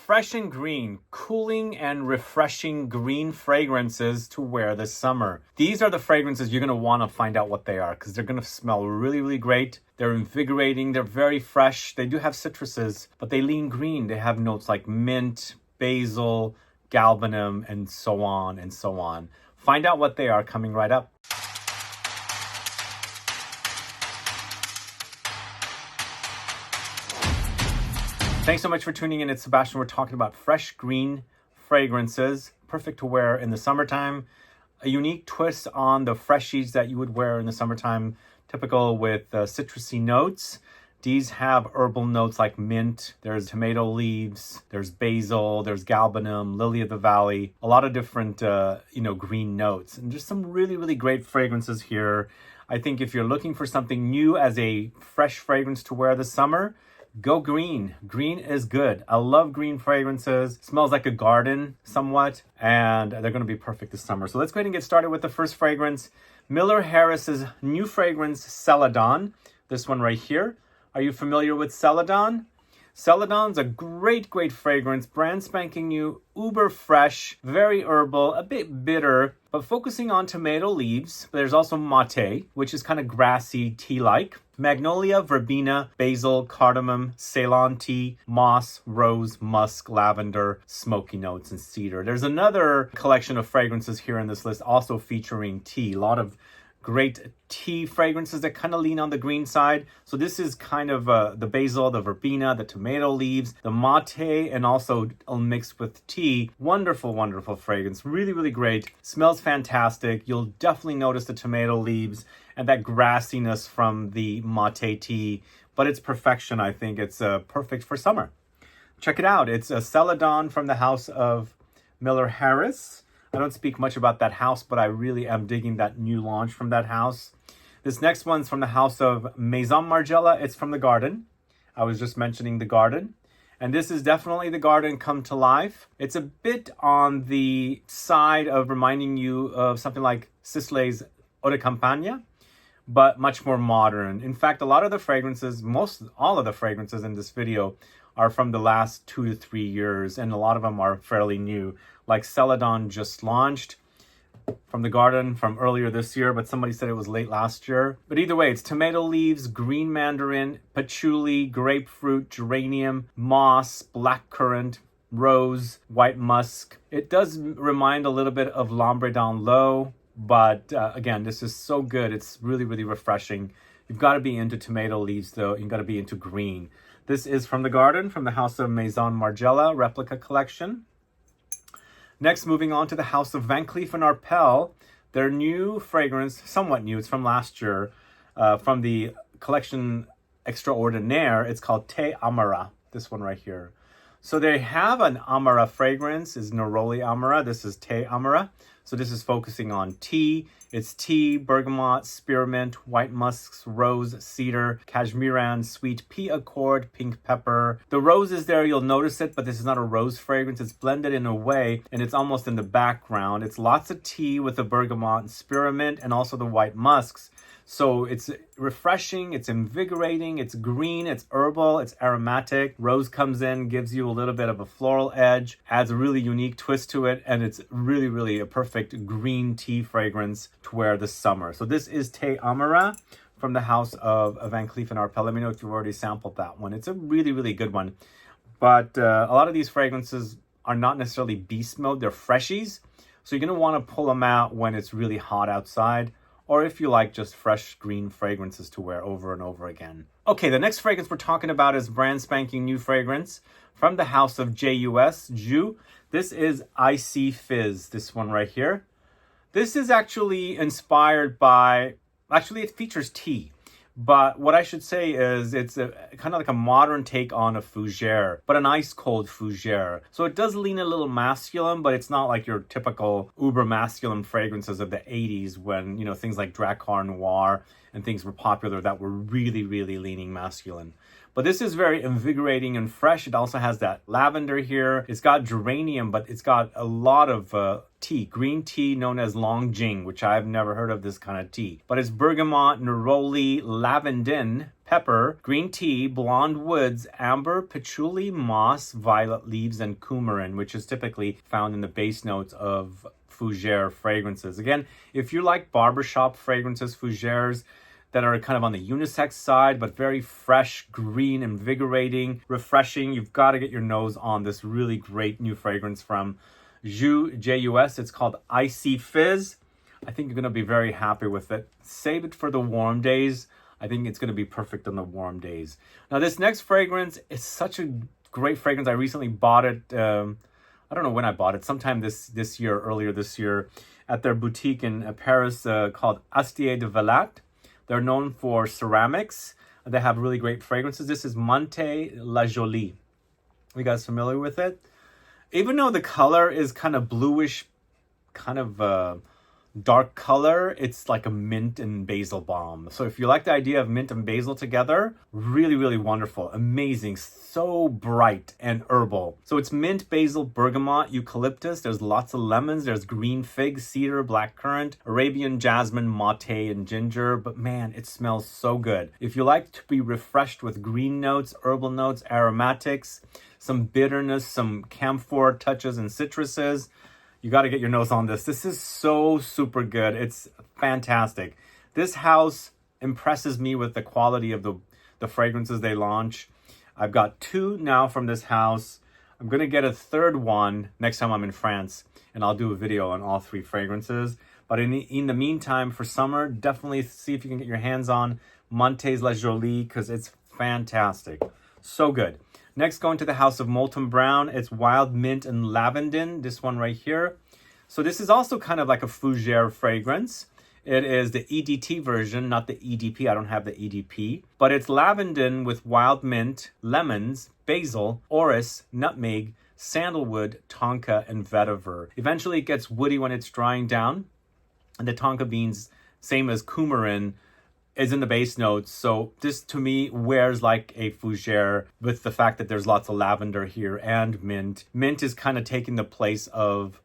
Fresh and green, cooling and refreshing green fragrances to wear this summer. These are the fragrances you're going to want to find out what they are because they're going to smell really, really great. They're invigorating. They're very fresh. They do have citruses, but they lean green. They have notes like mint, basil, galbanum, and so on and so on. Find out what they are coming right up. Thanks so much for tuning in. It's Sebastian. We're talking about fresh green fragrances, perfect to wear in the summertime. A unique twist on the freshies that you would wear in the summertime, typical with citrusy notes. These have herbal notes like mint, there's tomato leaves, there's basil, there's galbanum, lily of the valley, a lot of different, green notes. And just some really, really great fragrances here. I think if you're looking for something new as a fresh fragrance to wear this summer, go green. Green is good. I love green fragrances. Smells like a garden somewhat, and they're going to be perfect this summer. So let's go ahead and get started with the first fragrance. Miller Harris's new fragrance, CELADON. This one right here. Are you familiar with CELADON? CELADON's a great, great fragrance, brand spanking new, uber fresh, very herbal, a bit bitter, but focusing on tomato leaves. There's also mate, which is kind of grassy, tea-like. Magnolia, verbena, basil, cardamom, Ceylon tea, moss, rose, musk, lavender, smoky notes, and cedar. There's another collection of fragrances here in this list also featuring tea. A lot of great tea fragrances that kind of lean on the green side. So this is kind of the basil, the verbena, the tomato leaves, the mate, and also mixed with tea. Wonderful, wonderful fragrance. Really, really great. Smells fantastic. You'll definitely notice the tomato leaves and that grassiness from the mate tea. But it's perfection, I think. It's perfect for summer. Check it out. It's a CELADON from the house of Miller Harris. I don't speak much about that house, but I really am digging that new launch from that house. This next one's from the house of MAISON MARGIELA. It's from the garden. I was just mentioning the garden. And this is definitely the garden come to life. It's a bit on the side of reminding you of something like Sisley's Eau de Campagne, but much more modern. In fact, a lot of the fragrances, all of the fragrances in this video are from the last 2 to 3 years, and a lot of them are fairly new. Like CELADON just launched from the garden from earlier this year, but somebody said it was late last year. But either way, it's tomato leaves, green mandarin, patchouli, grapefruit, geranium, moss, blackcurrant, rose, white musk. It does remind a little bit of L'Ombre dans l'Eau, but again, this is so good. It's really, really refreshing. You've got to be into tomato leaves, though. You've got to be into green. This is from the garden, from the house of MAISON MARGIELA replica collection. Next, moving on to the house of Van Cleef & Arpels. Their new fragrance, somewhat new, it's from last year, from the collection Extraordinaire. It's called Thé AMARA, this one right here. So they have an AMARA fragrance, is Neroli AMARA. This is Thé AMARA. So this is focusing on tea. It's tea, bergamot, spearmint, white musks, rose, cedar, cashmeran, sweet pea accord, pink pepper. The rose is there, you'll notice it, but this is not a rose fragrance. It's blended in a way, and it's almost in the background. It's lots of tea with the bergamot and spearmint, and also the white musks. So it's refreshing, it's invigorating, it's green, it's herbal, it's aromatic. Rose comes in, gives you a little bit of a floral edge, adds a really unique twist to it, and it's really, really a perfect green tea fragrance to wear this summer. So this is Thé AMARA from the house of Van Cleef & Arpels. Let me know if you've already sampled that one. It's a really, really good one. But a lot of these fragrances are not necessarily beast mode, they're freshies. So you're gonna wanna pull them out when it's really hot outside, or if you like just fresh green fragrances to wear over and over again. Okay, the next fragrance we're talking about is brand spanking new fragrance from the house of J.U.S. This is ICYFIZZ, this one right here. This is actually inspired by, actually it features tea. But what I should say is it's a kind of like a modern take on a fougere, but an ice cold fougere. So it does lean a little masculine, but it's not like your typical uber masculine fragrances of the 80s when, things like Drakkar Noir and things were popular that were really, really leaning masculine. But this is very invigorating and fresh. It also has that lavender here. It's got geranium, but it's got a lot of tea, green tea known as Jing, which I've never heard of this kind of tea. But it's bergamot, neroli, lavandin, pepper, green tea, blonde woods, amber, patchouli, moss, violet leaves, and coumarin, which is typically found in the base notes of fougere fragrances. Again, if you like barbershop fragrances, fougères that are kind of on the unisex side, but very fresh, green, invigorating, refreshing, you've got to get your nose on this really great new fragrance from J.U.S. It's called ICYFIZZ. I think you're going to be very happy with it. Save it for the warm days. I think it's going to be perfect on the warm days. Now, this next fragrance is such a great fragrance. I recently bought it. I don't know when I bought it. Sometime this year, earlier this year, at their boutique in Paris called ASTIER de VILLATTE. They're known for ceramics. They have really great fragrances. This is MANTES-LA-JOLIE. You guys familiar with it? Even though the color is kind of bluish, kind of dark color, it's like a mint and basil bomb. So if you like the idea of mint and basil together, really, really wonderful, amazing, so bright and herbal. So it's mint, basil, bergamot, eucalyptus. There's lots of lemons. There's green fig, cedar, blackcurrant, Arabian jasmine, mate, and ginger. But man, it smells so good. If you like to be refreshed with green notes, herbal notes, aromatics, some bitterness, some camphor touches and citruses, you got to get your nose on this. This is so super good. It's fantastic. This house impresses me with the quality of the fragrances they launch. I've got 2 now from this house. I'm going to get a 3rd one next time I'm in France, and I'll do a video on all 3 fragrances. But in the meantime, for summer, definitely see if you can get your hands on MANTES-LA-JOLIE because it's fantastic. So good. Next, going to the house of Molton Brown. It's Wild Mint and Lavandin, this one right here. So this is also kind of like a fougere fragrance. It is the EDT version, not the EDP. I don't have the EDP. But it's lavandin with wild mint, lemons, basil, orris, nutmeg, sandalwood, tonka, and vetiver. Eventually, it gets woody when it's drying down. And the tonka beans, same as coumarin, is in the base notes. So this to me wears like a fougere with the fact that there's lots of lavender here and mint. Mint is kind of taking the place of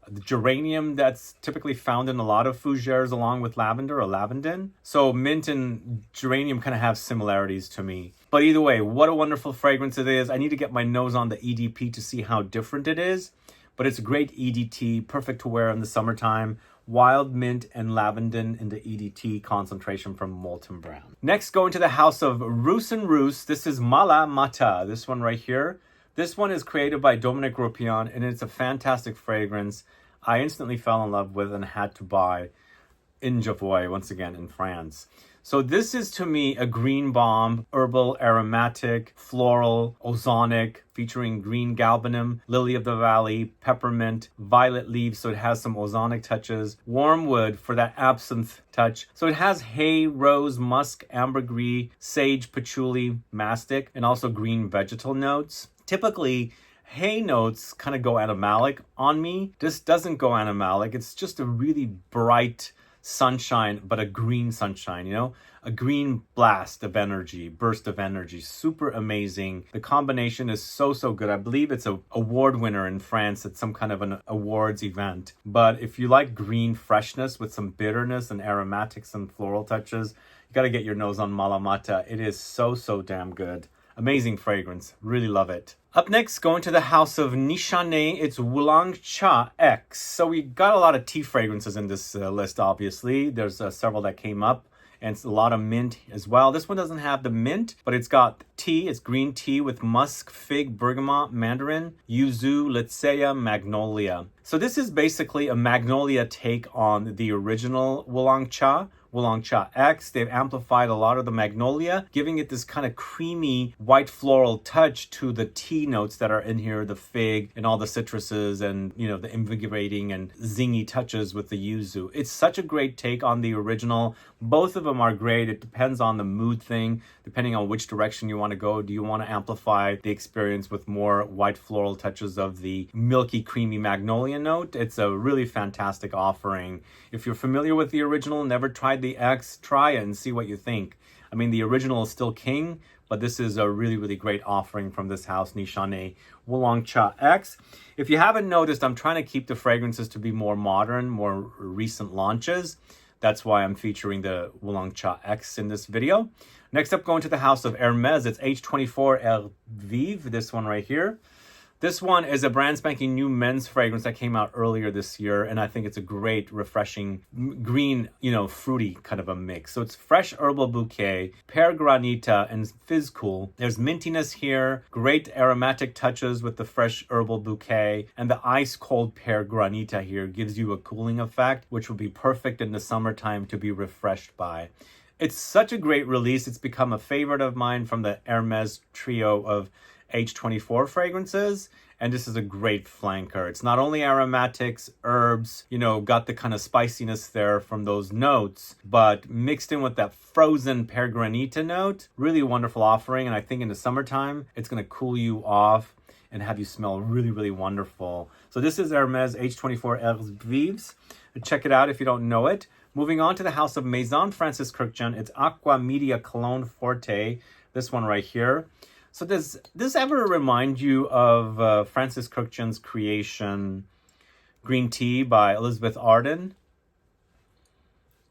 the geranium that's typically found in a lot of fougères along with lavender or lavandin. So mint and geranium kind of have similarities to me. But either way, what a wonderful fragrance it is. I need to get my nose on the EDP to see how different it is. But it's a great EDT, perfect to wear in the summertime. Wild mint and lavandin in the EDT concentration from Molton Brown. Next, going to the house of ROOS and ROOS. This is MALAMATA, this one right here. This one is created by Dominique Ropion, and it's a fantastic fragrance. I instantly fell in love with and had to buy in Javoy, once again in France. So this is to me a green bomb, herbal, aromatic, floral, ozonic, featuring green galbanum, lily of the valley, peppermint, violet leaves, so it has some ozonic touches, warm wood for that absinthe touch. So it has hay, rose, musk, ambergris, sage, patchouli, mastic, and also green vegetal notes. Typically, hay notes kind of go animalic on me. This doesn't go animalic. It's just a really bright sunshine, but a green sunshine, you know, a green blast of energy, burst of energy, super amazing. The combination is so good. I believe it's an award winner in France at some kind of an awards event. But if you like green freshness with some bitterness and aromatics and floral touches, you got to get your nose on MALAMATA. It is so damn good. Amazing fragrance. Really love it. Up next, going to the house of Nishane, it's Oolong Cha X. So we got a lot of tea fragrances in this list, obviously. There's several that came up, and it's a lot of mint as well. This one doesn't have the mint, but it's got tea. It's green tea with musk, fig, bergamot, mandarin, yuzu, litsea, magnolia. So this is basically a magnolia take on the original Oolong Cha X. They've amplified a lot of the magnolia, giving it this kind of creamy white floral touch to the tea notes that are in here, the fig and all the citruses and, you know, the invigorating and zingy touches with the yuzu. It's such a great take on the original. Both of them are great. It depends on the mood thing, depending on which direction you want to go. Do you want to amplify the experience with more white floral touches of the milky, creamy magnolia note? It's a really fantastic offering. If you're familiar with the original, never tried the X, try it and see what you think. I mean, the original is still king, but this is a really great offering from this house, Nishane Oolong Cha X. If you haven't noticed, I'm trying to keep the fragrances to be more modern, more recent launches. That's why I'm featuring the Oolong Cha X in this video. Next up, going to the house of Hermes, it's H24 Elle Vive, this one right here. This one is a brand spanking new men's fragrance that came out earlier this year, and I think it's a great, refreshing, green, fruity kind of a mix. So it's fresh herbal bouquet, pear granita, and fizz cool. There's mintiness here, great aromatic touches with the fresh herbal bouquet, and the ice cold pear granita here gives you a cooling effect, which will be perfect in the summertime to be refreshed by. It's such a great release. It's become a favorite of mine from the Hermes trio of H24 fragrances, and this is a great flanker. It's not only aromatics, herbs, got the kind of spiciness there from those notes, but mixed in with that frozen pear granita note. Really wonderful offering, and I think in the summertime, it's going to cool you off and have you smell really, really wonderful. So this is Hermes H24 Elle Vives. Check it out if you don't know it. Moving on to the house of Maison Francis Kurkdjian, it's Aqua Media Cologne Forte, this one right here. So does this ever remind you of Francis Kurkdjian's creation, Green Tea by Elizabeth Arden?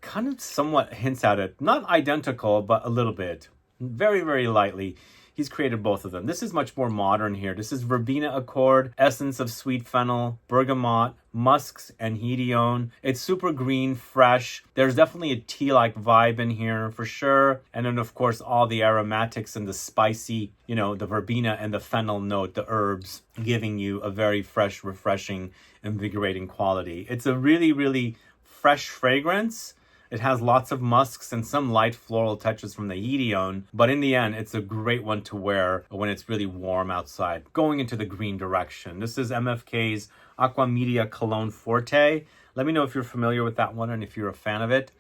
Kind of somewhat hints at it. Not identical, but a little bit. Very, very lightly. He's created both of them. This is much more modern here. This is Verbena Accord, essence of sweet fennel, bergamot, musks, and hedione. It's super green, fresh. There's definitely a tea-like vibe in here for sure. And then, of course, all the aromatics and the spicy, the verbena and the fennel note, the herbs, giving you a very fresh, refreshing, invigorating quality. It's a really, really fresh fragrance. It has lots of musks and some light floral touches from the hedione, but in the end, it's a great one to wear when it's really warm outside, going into the green direction. This is MFK's Aqua Media Cologne Forte. Let me know if you're familiar with that one and if you're a fan of it.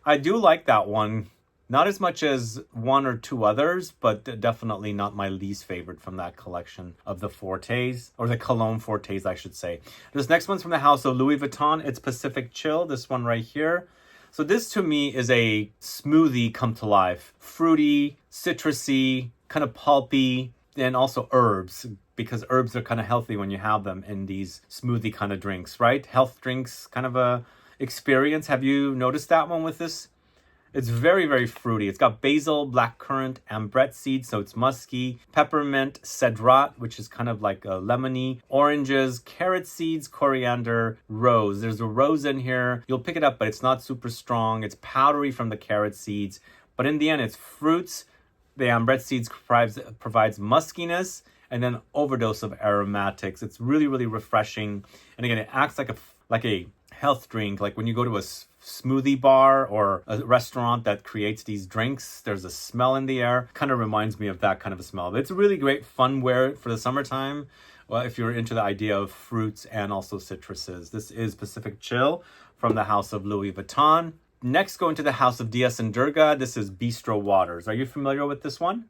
I do like that one. Not as much as one or two others, but definitely not my least favorite from that collection of the Fortes, or the Cologne Fortes, I should say. This next one's from the house of Louis Vuitton. It's Pacific Chill, this one right here. So this to me is a smoothie come to life. Fruity, citrusy, kind of pulpy, and also herbs, because herbs are kind of healthy when you have them in these smoothie kind of drinks, right? Health drinks kind of a experience. Have you noticed that one with this? It's very, very fruity. It's got basil, blackcurrant, ambrette seeds, so it's musky, peppermint, cedrat, which is kind of like a lemony, oranges, carrot seeds, coriander, rose. There's a rose in here. You'll pick it up, but it's not super strong. It's powdery from the carrot seeds, but in the end, it's fruits. The ambrette seeds provides muskiness, and then overdose of aromatics. It's really, really refreshing. And again, it acts like a health drink, like when you go to a smoothie bar or a restaurant that creates these drinks, there's a smell in the air. Kind of reminds me of that kind of a smell. But it's a really great fun wear for the summertime. Well, if you're into the idea of fruits and also citruses. This is Pacific Chill from the house of Louis Vuitton. Next, going to the house of Diaz and Durga. This is Bistro Waters. Are you familiar with this one?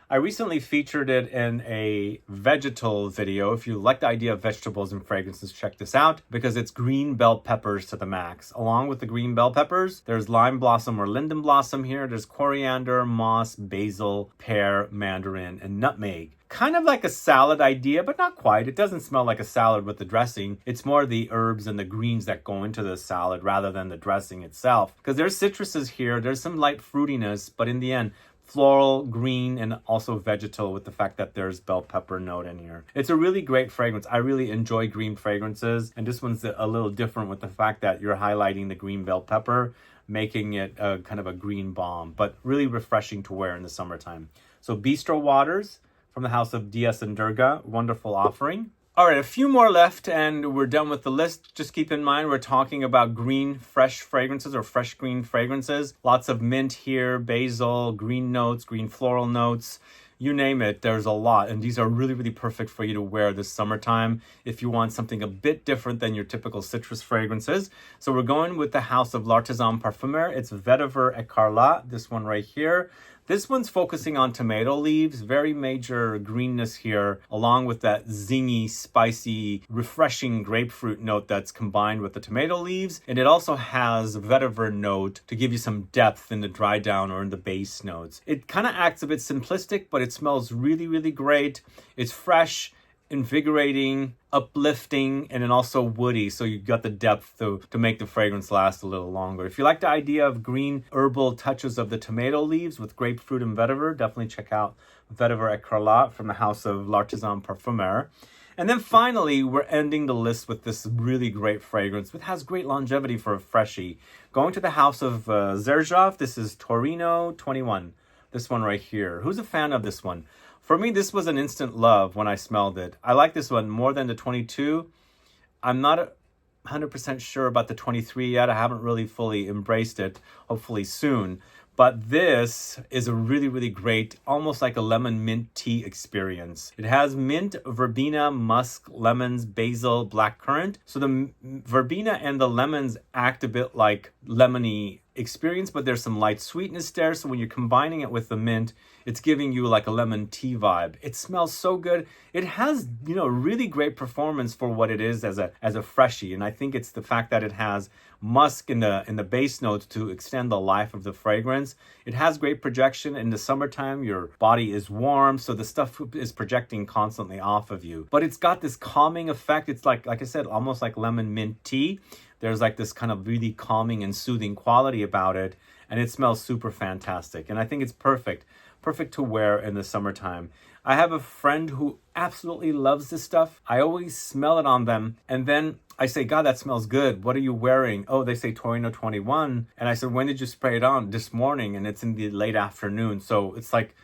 I recently featured it in a vegetal video. If you like the idea of vegetables and fragrances, check this out, because it's green bell peppers to the max. Along with the green bell peppers, there's lime blossom or linden blossom here. There's coriander, moss, basil, pear, mandarin, and nutmeg. Kind of like a salad idea, but not quite. It doesn't smell like a salad with the dressing. It's more the herbs and the greens that go into the salad rather than the dressing itself. Because there's citruses here, there's some light fruitiness, but in the end, floral, green, and also vegetal with the fact that there's bell pepper note in here. It's a really great fragrance. I really enjoy green fragrances, and this one's a little different with the fact that you're highlighting the green bell pepper, making it kind of a green bomb, but really refreshing to wear in the summertime. So Bistro Waters from the house of Diaz and Durga, wonderful offering. All right, a few more left and we're done with the list. Just keep in mind, we're talking about green, fresh fragrances or fresh green fragrances. Lots of mint here, basil, green notes, green floral notes. You name it, there's a lot. And these are really, really perfect for you to wear this summertime if you want something a bit different than your typical citrus fragrances. So we're going with the house of L'Artisan Parfumeur. It's Vetiver Écarlate, this one right here. This one's focusing on tomato leaves, very major greenness here, along with that zingy, spicy, refreshing grapefruit note that's combined with the tomato leaves. And it also has vetiver note to give you some depth in the dry down or in the base notes. It kind of acts a bit simplistic, but it smells really, really great. It's fresh. invigorating, uplifting, and then also woody, so you got the depth to make the fragrance last a little longer. If you like the idea of green herbal touches of the tomato leaves with grapefruit and vetiver, definitely check out Vetiver Écarlate from the house of L'Artisan Parfumeur. And then finally, we're ending the list with this really great fragrance, which has great longevity for a freshie. Going to the house of Xerjoff, this is Torino 21. This one right here. Who's a fan of this one? For me, this was an instant love when I smelled it. I like this one more than the 22. I'm not 100% sure about the 23 yet. I haven't really fully embraced it, hopefully soon. But this is a really, really great, almost like a lemon mint tea experience. It has mint, verbena, musk, lemons, basil, blackcurrant. So the verbena and the lemons act a bit like lemony experience, but there's some light sweetness there. So when you're combining it with the mint, it's giving you like a lemon tea vibe. It smells so good. It has, you know, really great performance for what it is as a freshie. And I think it's the fact that it has musk in the base notes to extend the life of the fragrance. It has great projection. In the summertime, your body is warm, so the stuff is projecting constantly off of you. But it's got this calming effect. It's like I said, almost like lemon mint tea. There's like this kind of really calming and soothing quality about it, and it smells super fantastic. And I think it's perfect to wear in the summertime. I have a friend who absolutely loves this stuff. I always smell it on them, and then I say, God, that smells good. What are you wearing? Oh, they say Torino 21. And I said, when did you spray it on? This morning, and it's in the late afternoon. So it's like,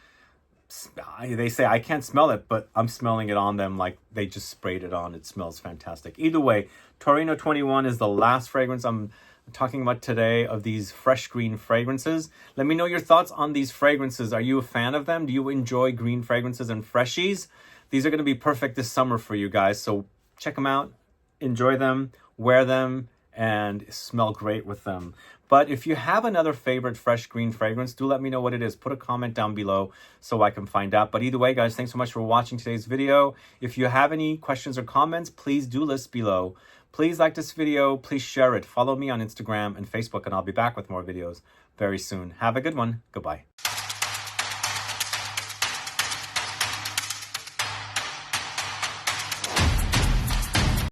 they say I can't smell it, but I'm smelling it on them like they just sprayed it on. It smells fantastic. Either way, Torino 21 is the last fragrance I'm talking about today of these fresh green fragrances. Let me know your thoughts on these fragrances. Are you a fan of them? Do you enjoy green fragrances and freshies? These are going to be perfect this summer for you guys. So check them out, enjoy them, wear them, and smell great with them. But if you have another favorite fresh green fragrance, do let me know what it is. Put a comment down below so I can find out. But either way, guys, thanks so much for watching today's video. If you have any questions or comments, please do list below. Please like this video. Please share it. Follow me on Instagram and Facebook, and I'll be back with more videos very soon. Have a good one. Goodbye.